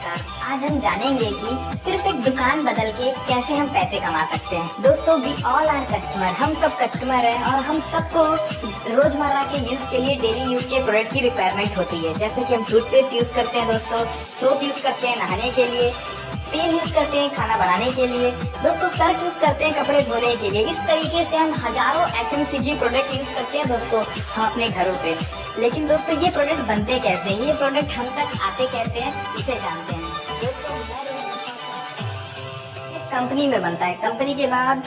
नमस्कार। आज हम जानेंगे कि सिर्फ एक दुकान बदल के कैसे हम पैसे कमा सकते हैं। दोस्तों, वी ऑल आर कस्टमर, हम सब कस्टमर हैं और हम सबको रोजमर्रा के यूज के लिए, डेली यूज के प्रोडक्ट की रिक्वायरमेंट होती है। जैसे कि हम टूथपेस्ट यूज करते हैं दोस्तों, सोप यूज करते हैं नहाने के लिए, तेल यूज करते हैं खाना बनाने के लिए, दोस्तों सर्फ यूज करते हैं कपड़े धोने के लिए। इस तरीके से हम हजारों एफएमसीजी प्रोडक्ट यूज करते हैं दोस्तों हम अपने घरों पे। लेकिन दोस्तों ये प्रोडक्ट बनते कैसे हैं, ये प्रोडक्ट हम तक आते कैसे हैं, इसे जानते हैं। दोस्तों कंपनी में बनता है, कंपनी के बाद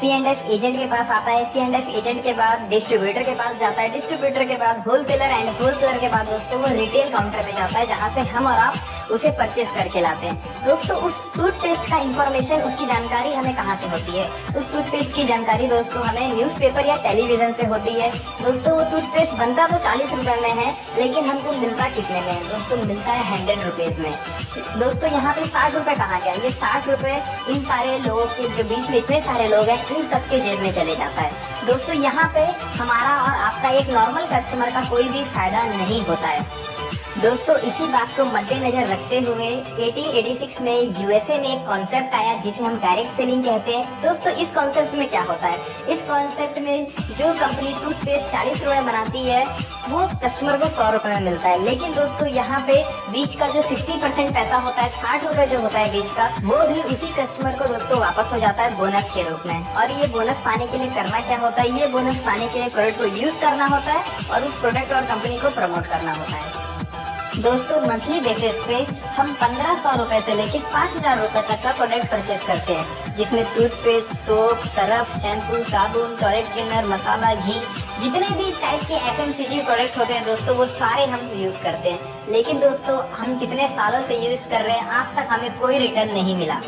C&F एजेंट के पास आता है, C&F एजेंट के बाद डिस्ट्रीब्यूटर के पास जाता है, डिस्ट्रीब्यूटर के बाद होलसेलर एंड होलसेलर के बाद दोस्तों वो रिटेल काउंटर पे जाता है, जहाँ से हम और आप उसे परचेज करके लाते हैं। दोस्तों उस टूथपेस्ट का इंफॉर्मेशन, उसकी जानकारी हमें कहाँ से होती है? उस टूथपेस्ट की जानकारी दोस्तों हमें न्यूज़पेपर या टेलीविजन से होती है। दोस्तों वो टूथपेस्ट बनता तो 40 रुपए में है, लेकिन हमको मिलता कितने में है? दोस्तों मिलता है 100 रुपीज में। दोस्तों यहाँ पे 60 रुपए कहाँ गया? ये 60 रुपए इन सारे लोगों के जो बीच में इतने सारे लोग हैं, इन सबके जेब में चले जाता है। दोस्तों यहाँ पे हमारा और आपका एक नॉर्मल कस्टमर का कोई भी फायदा नहीं होता है। दोस्तों इसी बात को मद्देनजर रखते हुए 1886 में यूएसए में एक कॉन्सेप्ट आया जिसे हम डायरेक्ट सेलिंग कहते हैं। दोस्तों इस कॉन्सेप्ट में क्या होता है? इस कॉन्सेप्ट में जो कंपनी टूथपेस्ट 40 रुपए बनाती है वो कस्टमर को 100 रुपए में मिलता है। लेकिन दोस्तों यहाँ पे बीच का जो 60% पैसा होता है, 60 रुपए जो होता है बीच का, वो भी उसी कस्टमर को दोस्तों वापस हो जाता है बोनस के रूप में। और ये बोनस पाने के लिए करना क्या होता है? ये बोनस पाने के लिए प्रोडक्ट को यूज करना होता है और उस प्रोडक्ट और कंपनी को प्रमोट करना होता है। दोस्तों मंथली बेसिस पे हम 1500 रुपए से लेकर 5000 रुपए तक का प्रोडक्ट परचेज करते हैं, जिसमें टूथपेस्ट, सोप, सरफ, शैम्पू, साबुन, टॉयलेट क्लीनर, मसाला, घी, जितने भी टाइप के एफएमसीजी प्रोडक्ट होते हैं दोस्तों वो सारे हम यूज करते हैं। लेकिन दोस्तों हम कितने सालों से यूज कर रहे हैं, आज तक हमें कोई रिटर्न नहीं मिला।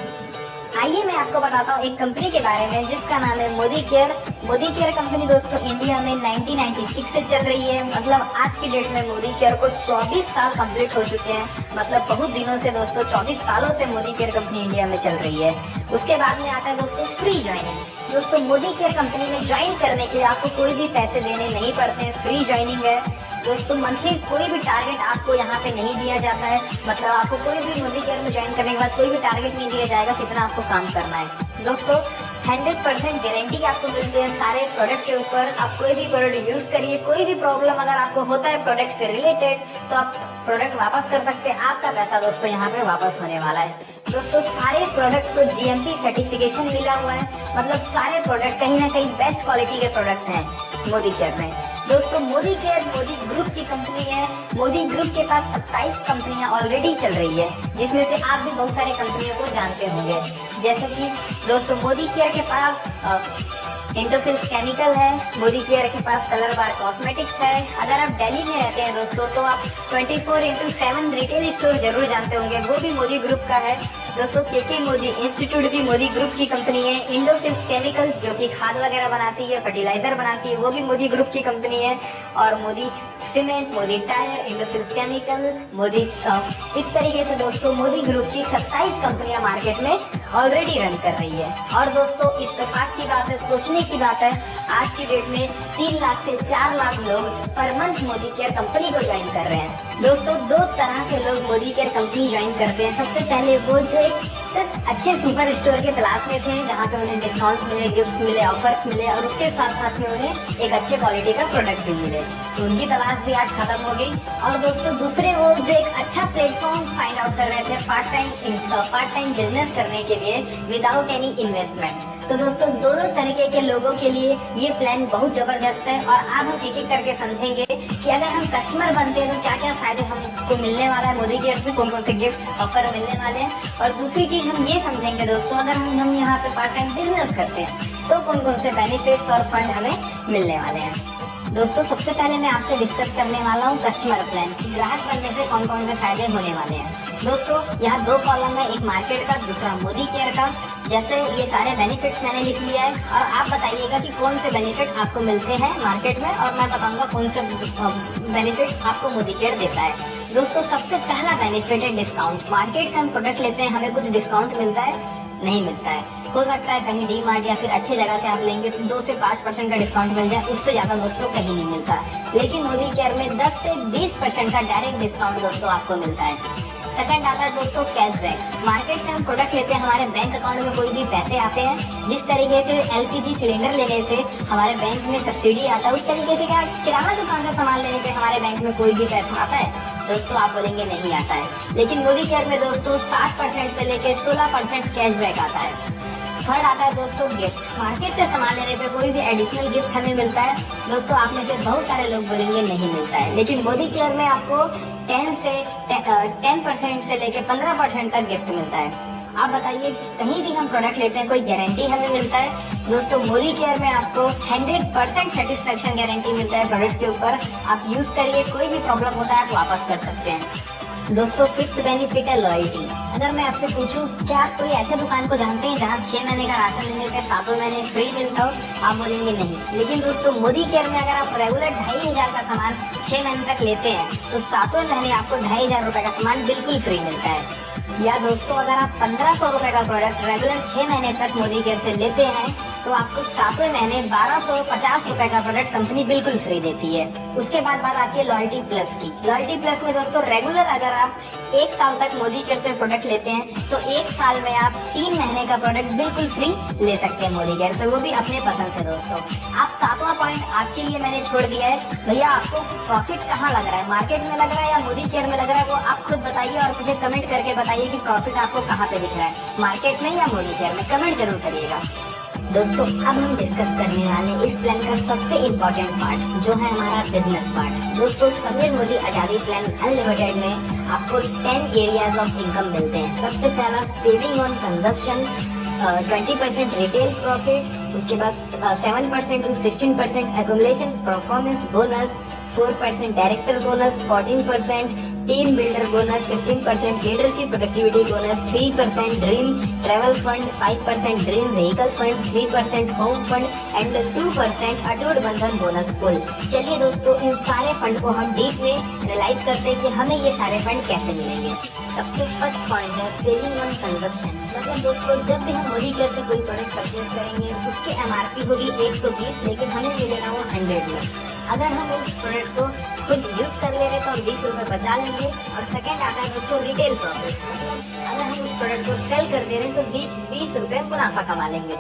आइए मैं आपको बताता हूँ एक कंपनी के बारे में जिसका नाम है Modi care. Modi care company दोस्तों इंडिया में 1996 से चल रही है। मतलब आज की डेट में मोदी केयर को 24 साल कंप्लीट हो चुके हैं। मतलब बहुत दिनों से दोस्तों 24 सालों से मोदी केयर कंपनी इंडिया में चल रही है। उसके बाद में आता है दोस्तों फ्री ज्वाइनिंग। दोस्तों मोदी केयर कंपनी में ज्वाइन करने के लिए आपको कोई भी पैसे देने नहीं पड़ते हैं, फ्री ज्वाइनिंग है। दोस्तों मंथली कोई भी टारगेट आपको यहाँ पे नहीं दिया जाता है। मतलब आपको कोई भी मोदी केयर में ज्वाइन करने के बाद कोई भी टारगेट नहीं दिया जाएगा कितना आपको काम करना है। दोस्तों 100% गारंटी आपको मिलती है सारे प्रोडक्ट के ऊपर। आप कोई भी प्रोडक्ट यूज करिए, कोई भी प्रॉब्लम अगर आपको होता है प्रोडक्ट से रिलेटेड तो आप प्रोडक्ट वापस कर सकते हैं। आपका पैसा दोस्तों यहाँ पे वापस होने वाला है। दोस्तों सारे प्रोडक्ट को GMP सर्टिफिकेशन मिला हुआ है। मतलब सारे प्रोडक्ट कहीं ना कहीं बेस्ट क्वालिटी के प्रोडक्ट हैं मोदी केयर में। दोस्तों मोदी केयर मोदी ग्रुप की कंपनी है। मोदी ग्रुप के पास 27 कंपनियां ऑलरेडी चल रही है, जिसमें से आप भी बहुत सारे कंपनियों को जानते होंगे। जैसे कि दोस्तों मोदी केयर के पास इंडोफिल्स केमिकल है, मोदी केयर के पास कलर बार कॉस्मेटिक्स है। अगर आप दिल्ली में रहते हैं दोस्तों तो आप 24/7 रिटेल स्टोर जरूर जानते होंगे, वो भी मोदी ग्रुप का है। दोस्तों KK मोदी इंस्टीट्यूट भी मोदी ग्रुप की कंपनी है। इंडोफिल्स केमिकल जो कि खाद वगैरह बनाती है, फर्टिलाइजर बनाती है, वो भी मोदी ग्रुप की कंपनी है। और Modi cement, Modi tyre, Indofils chemical, Modi इस तरीके से दोस्तों मोदी ग्रुप की 27 कंपनियां मार्केट में ऑलरेडी रन कर रही है। और दोस्तों इत्तेफाक की बात है, सोचने की बात है, आज की डेट में 3 लाख से 4 लाख लोग per month Modi care company को ज्वाइन कर रहे हैं। दोस्तों 2 तरह से लोग मोदी केयर कंपनी ज्वाइन करते हैं। सबसे पहले वो जो एक अच्छे सुपर स्टोर के तलाश में थे, जहाँ पे उन्हें डिस्काउंट मिले, गिफ्ट मिले, ऑफर्स मिले और उसके साथ साथ में उन्हें एक अच्छे क्वालिटी का प्रोडक्ट भी मिले, तो उनकी तलाश भी आज खत्म हो गई। और दोस्तों दूसरे वो जो एक अच्छा प्लेटफॉर्म फाइंड आउट कर रहे थे पार्ट टाइम बिजनेस करने के लिए विदाउट एनी इन्वेस्टमेंट। तो दोस्तों दोनों तरीके के लोगों के लिए ये प्लान बहुत जबरदस्त है। और आज हम एक एक करके समझेंगे कि अगर हम कस्टमर बनते हैं तो क्या क्या फायदे हमको मिलने वाला है मोदी केयर से, कौन कौन से गिफ्ट ऑफर मिलने वाले हैं। और दूसरी चीज हम ये समझेंगे दोस्तों, अगर हम यहाँ पे पार्ट टाइम बिजनेस करते हैं तो कौन कौन से बेनिफिट्स और फंड हमें मिलने वाले हैं। दोस्तों सबसे पहले मैं आपसे डिस्कस करने वाला हूँ कस्टमर प्लान, ग्राहक बनने से कौन कौन से फायदे होने वाले हैं। दोस्तों यहाँ 2 कॉलम है, एक मार्केट का, दूसरा मोदी केयर का। जैसे ये सारे बेनिफिट्स मैंने लिख लिया है और आप बताइएगा कि कौन से बेनिफिट आपको मिलते हैं मार्केट में, और मैं बताऊंगा कौन से बेनिफिट आपको मोदी केयर देता है। दोस्तों सबसे पहला बेनिफिट है डिस्काउंट। मार्केट से हम प्रोडक्ट लेते हैं, हमें कुछ डिस्काउंट मिलता है? नहीं मिलता है। हो सकता है कहीं डी-मार्ट या फिर अच्छे जगह से आप लेंगे तो 2 से 5% का डिस्काउंट मिल जाए, उससे ज्यादा दोस्तों कहीं नहीं मिलता। लेकिन मोदी केयर में 10 से 20% का डायरेक्ट डिस्काउंट दोस्तों आपको मिलता है। सेकंड आता है दोस्तों कैशबैक। मार्केट से हम प्रोडक्ट लेते हैं, हमारे बैंक अकाउंट में कोई भी पैसे आते हैं। जिस तरीके से एलपीजी सिलेंडर लेने से हमारे बैंक में सब्सिडी आता है, उस तरीके से क्या किराना दुकान का सामान लेने पे हमारे बैंक में कोई भी पैसा आता है? दोस्तों आप बोलेंगे नहीं आता है। लेकिन मोदी केयर में दोस्तों 60% से लेकर 16% कैशबैक आता है। थर्ड आता है दोस्तों गिफ्ट। मार्केट से सामान लेने पे कोई भी एडिशनल गिफ्ट हमें मिलता है। दोस्तों आप में से बहुत सारे लोग बोलेंगे नहीं मिलता है, लेकिन मोदी केयर में आपको 10% से लेके 15% तक गिफ्ट मिलता है। आप बताइए कहीं भी हम प्रोडक्ट लेते हैं कोई गारंटी हमें मिलता है? दोस्तों मोदी केयर में आपको 100% सेटिस्फेक्शन गारंटी मिलता है प्रोडक्ट के ऊपर। आप यूज करिए, कोई भी प्रॉब्लम होता है आप वापस कर सकते हैं। दोस्तों फिफ्थ बेनिफिट है लॉयल्टी। अगर मैं आपसे पूछूं क्या आप कोई ऐसे दुकान को जानते हैं जहां 6 महीने का राशन लेने पे 7वें महीने फ्री मिलता हो? आप बोलेंगे नहीं। लेकिन दोस्तों मोदी केयर में अगर आप रेगुलर 2500 का सामान 6 महीने तक लेते हैं तो 7वें महीने आपको 2500 रुपए का सामान बिल्कुल फ्री मिलता है। या दोस्तों अगर आप 1500 रुपए का प्रोडक्ट रेगुलर 6 महीने तक मोदी केयर से लेते हैं तो आपको 7वें महीने 1250 रुपए का प्रोडक्ट कंपनी बिल्कुल फ्री देती है। उसके बाद बात आती है लॉयल्टी प्लस की। लॉयल्टी प्लस में दोस्तों रेगुलर अगर आप 1 साल तक मोदी केयर से प्रोडक्ट लेते हैं तो 1 साल में आप 3 महीने का प्रोडक्ट बिल्कुल फ्री ले सकते हैं मोदी केयर से, वो भी अपने पसंद से। दोस्तों आप 7वां पॉइंट आपके लिए मैंने छोड़ दिया है। भैया आपको प्रॉफिट कहाँ लग रहा है, मार्केट में लग रहा है या मोदी केयर में लग रहा है, वो आप खुद बताइए और मुझे कमेंट करके बताइए कि प्रॉफिट आपको कहाँ पे दिख रहा है, मार्केट में या मोदी केयर में। कमेंट जरूर करिएगा। दोस्तों अब हम डिस्कस करने वाले इस प्लान का सबसे इम्पोर्टेंट पार्ट जो है हमारा बिजनेस पार्ट। दोस्तों समीर मोदी आजादी प्लान अनलिमिटेड में आपको 10 एरियाज ऑफ इनकम मिलते हैं। सबसे पहला saving on consumption, 20% retail profit, उसके बाद 7% to 16% accumulation performance bonus, 4% director bonus, 14% team builder bonus, 15% leadership productivity bonus, 3% dream travel fund, 5% dream vehicle fund, 3% home fund and 2% अटूट बंधन बोनस पुल। चलिए दोस्तों इन सारे फंड को हम डीप में एनालाइज करते हैं कि हमें ये सारे फंड कैसे मिलेंगे। सबसे फर्स्ट पॉइंट है सेविंग ऑन कंजप्शन। मतलब दोस्तों जब भी हम मोदी केयर से कोई प्रोडक्ट परचेज करेंगे उसकी MRP होगी 120, लेकिन हमें मिलेगा वो 100 में। अगर हम उस प्रोडक्ट को खुद यूज कर ले रहे तो हम 20 रुपए बचा लेंगे। और सेकंड आता है दोस्तों रिटेल प्रॉफिट। मतलब अगर हम उस प्रोडक्ट को सेल कर दे रहे हैं तो 20 रुपए मुनाफा कमा लेंगे।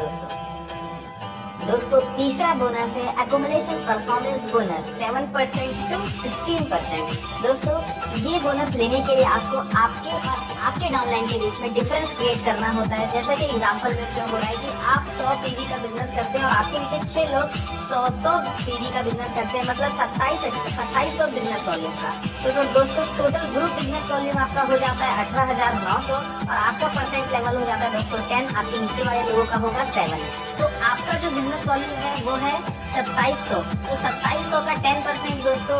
दोस्तों तीसरा बोनस है एक्युमुलेशन परफॉर्मेंस बोनस, 7% to 16%। दोस्तों ये बोनस लेने के लिए आपको आपके और आपके डाउनलाइन के बीच में डिफरेंस क्रिएट करना होता है। जैसा कि एग्जांपल में शो हो रहा है कि आप 100 पीवी का बिजनेस करते हैं और आपके नीचे 6 लोग 100 पीवी का बिजनेस करते हैं, मतलब 2700 बिजनेस वॉल्यूम का। तो दोस्तों टोटल ग्रुप बिजनेस वॉल्यूम आपका हो जाता है 18,900 और आपका परसेंट लेवल हो जाता है दोस्तों 10, आपके नीचे वाले लोगों का होगा 7। तो आपका जो बिजनेस वॉल्यूम है वो है 2700। तो 2700 का 10% दोस्तों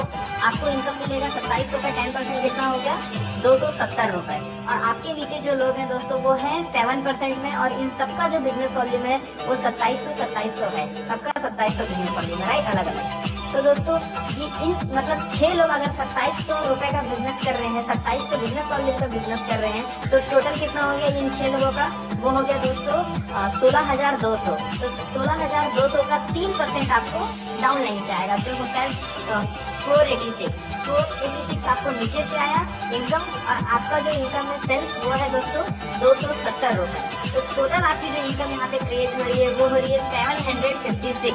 आपको इनकम मिलेगा। 2700 का 10% कितना हो गया? 270 रुपए। और आपके नीचे जो लोग हैं दोस्तों वो है 7% में, और इन सबका जो बिजनेस वॉल्यूम है वो 2700 है। सबका 2700 बिजनेस वॉल्यूम है, राइट, अलग अलग। तो दोस्तों ये इन मतलब 6 लोग अगर 2700 रुपए का बिजनेस कर रहे हैं, 2700 बिजनेस वॉल्यूम का बिजनेस कर रहे हैं, तो टोटल कितना हो गया इन 6 लोगों का? वो हो गया दोस्तों 16,200। तो 16,200 का 3% आपको डाउन लाइन से आएगा, जो होता है 486 आपको नीचे से आया इनकम। और आपका जो इनकम है सेल्स वो है दोस्तों 270 रुपए। तो टोटल आपकी जो इनकम यहाँ पे क्रिएट हो रही है वो हो रही है 756।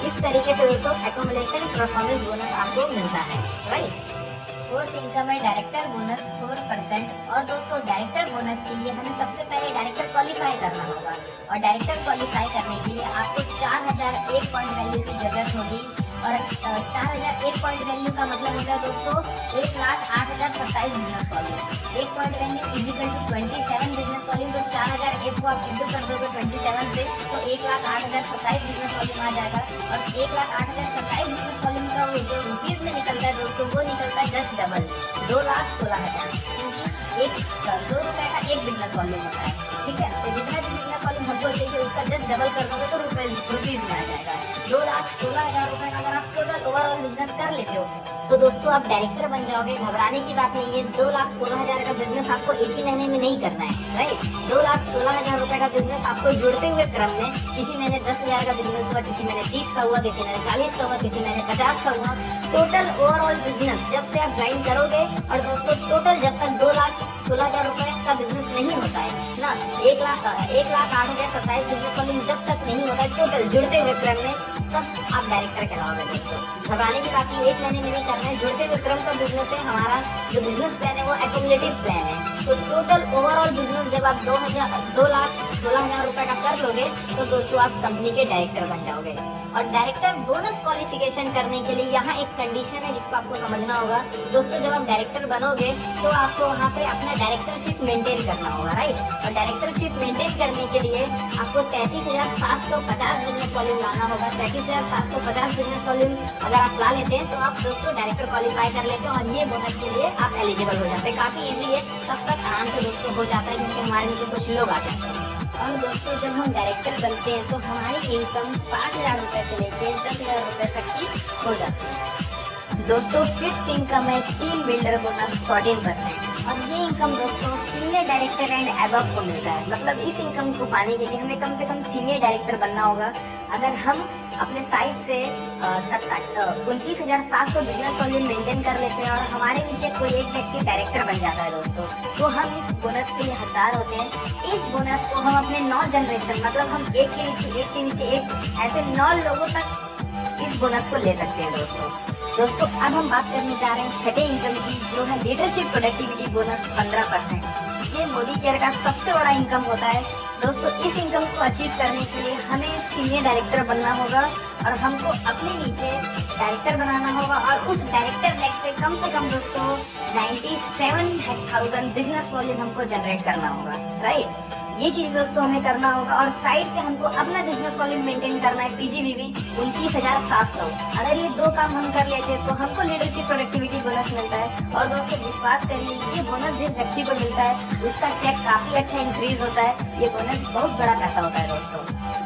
इस तरीके से दोस्तों एक्युमुलेशन परफॉर्मेंस बोनस आपको मिलता है, राइट। फोर्थ इनकम है डायरेक्टर बोनस 4%। और दोस्तों डायरेक्टर बोनस के लिए हमें सबसे पहले डायरेक्टर क्वालिफाई करना होगा, और डायरेक्टर क्वालिफाई करने के लिए आपको 4001 पॉइंट वैल्यू की जरूरत होगी। और 4001 पॉइंट वैल्यू का मतलब होता है दोस्तों 1,08,027 business volume. 1 point value equal to 27 business volume. तो 4001 को आप इंटू कर दोगे 27 से तो 1,08,027 बिजनेस वॉल्यूम आ जाएगा। और 1,08,027 बिजनेस वॉल्यूम का वो जो रुपीज में निकलता है दोस्तों वो निकलता है जस्ट डबल, 2,16,000। क्योंकि 2 रुपए का एक बिजनेस वॉल्यूम होता है, ठीक है। तो जितना भी बिजनेस वॉल्यूम हमको चाहिए उसका जस्ट डबल कर दोगे तो रुपीज में आ जाएगा। 2,16,000 रुपए का अगर आप टोटल ओवरऑल बिजनेस कर लेते हो तो दोस्तों आप डायरेक्टर बन जाओगे। घबराने की बात नहीं है। 2,16,000 का बिजनेस आपको एक ही महीने में नहीं करना है, राइट। 2,16,000 रुपए का बिजनेस आपको जुड़ते हुए क्रम में किसी महीने 10,000 का बिजनेस हुआ, किसी महीने 30 का हुआ, किसी महीने 40 का हुआ, किसी महीने 50 का हुआ। टोटल ओवरऑल बिजनेस जब से आप ज्वाइन करोगे और दोस्तों टोटल जब तक 2,16,000 नहीं होता है ना, 1,08,27 बिजनेस वॉल्यूम जब तक नहीं होता है टोटल जुड़ते हुए क्रम में, तब आप डायरेक्टर कहलाओगे दोस्तों। घबराने की बात नहीं, 1 महीने में नहीं करना है, जुड़ते हुए क्रम का बिजनेस है। हमारा जो बिजनेस प्लान है वो एक्यूमुलेटिव प्लान है। तो टोटल ओवरऑल बिजनेस जब आप 2,16,000 रुपए का कर लोगे तो दोस्तों आप कंपनी के डायरेक्टर बन जाओगे। और डायरेक्टर बोनस क्वालिफिकेशन करने के लिए यहाँ एक कंडीशन है जिसको आपको समझना होगा दोस्तों। जब आप डायरेक्टर बनोगे तो आपको वहाँ पे अपना डायरेक्टरशिप मेंटेन करना होगा, राइट। और डायरेक्टरशिप मेंटेन करने के लिए आपको 33,750 बिजनेस वॉल्यूम लाना होगा। 33,750 बिजनेस वॉल्यूम अगर आप ला लेते हैं तो आप दोस्तों डायरेक्टर क्वालिफाई कर लेते हैं और ये बोनस के लिए आप एलिजिबल हो जाते हैं। काफी इजी है, तब तक आराम से दोस्तों हो जाता है क्योंकि हमारे नीचे कुछ लोग आ जाते हैं। और दोस्तों जब हम डायरेक्टर बनते हैं तो हमारी इनकम 5,000 रुपए से लेके 10,000 रुपए तक की हो जाती है दोस्तों। फिफ्थ इनकम है टीम बिल्डर बोनस 14%। और ये इनकम दोस्तों सीनियर डायरेक्टर एंड अबव को मिलता है। मतलब इस इनकम को पाने के लिए हमें कम से कम सीनियर डायरेक्टर बनना होगा। अगर हम अपने साइड से 29,700 बिजनेस वॉल्यूम मेंटेन कर लेते हैं और हमारे नीचे कोई एक व्यक्ति डायरेक्टर बन जाता है दोस्तों, तो हम इस बोनस के लिए हकदार होते हैं। इस बोनस को हम अपने 9 जनरेशन, मतलब हम एक के नीचे एक ऐसे 9 लोगों तक इस बोनस को ले सकते हैं दोस्तों। अब हम बात करने जा रहे हैं छठे इनकम की, जो है लीडरशिप प्रोडक्टिविटी बोनस 15%। ये मोदी केयर का सबसे बड़ा इनकम होता है दोस्तों। इस इनकम को अचीव करने के लिए हमें सीनियर डायरेक्टर बनना होगा और हमको अपने नीचे डायरेक्टर बनाना होगा और उस डायरेक्टर रैंक से कम दोस्तों 97,000 बिजनेस वॉल्यूम हमको जनरेट करना होगा, राइट। ये चीज दोस्तों हमें करना होगा और साइड से हमको अपना बिजनेस वॉल्यूम मेंटेन करना है। पीजीवीवी 29,700। अगर ये 2 काम हम कर लेते हैं तो हमको लीडरशिप प्रोडक्टिविटी बोनस मिलता है। और दोस्तों विश्वास करिए, ये बोनस जिस व्यक्ति को मिलता है उसका चेक काफी अच्छा इंक्रीज होता है। ये बोनस बहुत बड़ा पैसा होता है दोस्तों।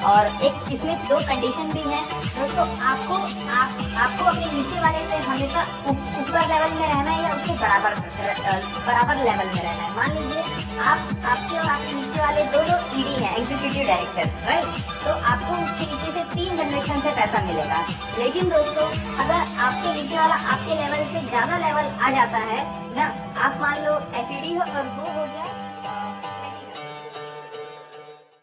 और एक इसमें 2 कंडीशन भी है दोस्तों। आपको अपने नीचे वाले से हमेशा ऊपर लेवल में रहना है या उसके बराबर लेवल में रहना है। मान लीजिए आपके और आपके नीचे वाले दोनों ईडी हैं, एग्जीक्यूटिव डायरेक्टर, राइट। तो आपको उसके नीचे से 3 जनरेशन से पैसा मिलेगा। लेकिन दोस्तों अगर आपके नीचे वाला आपके लेवल से ज्यादा लेवल आ जाता है ना, आप मान लो एसईडी हो और वो हो गया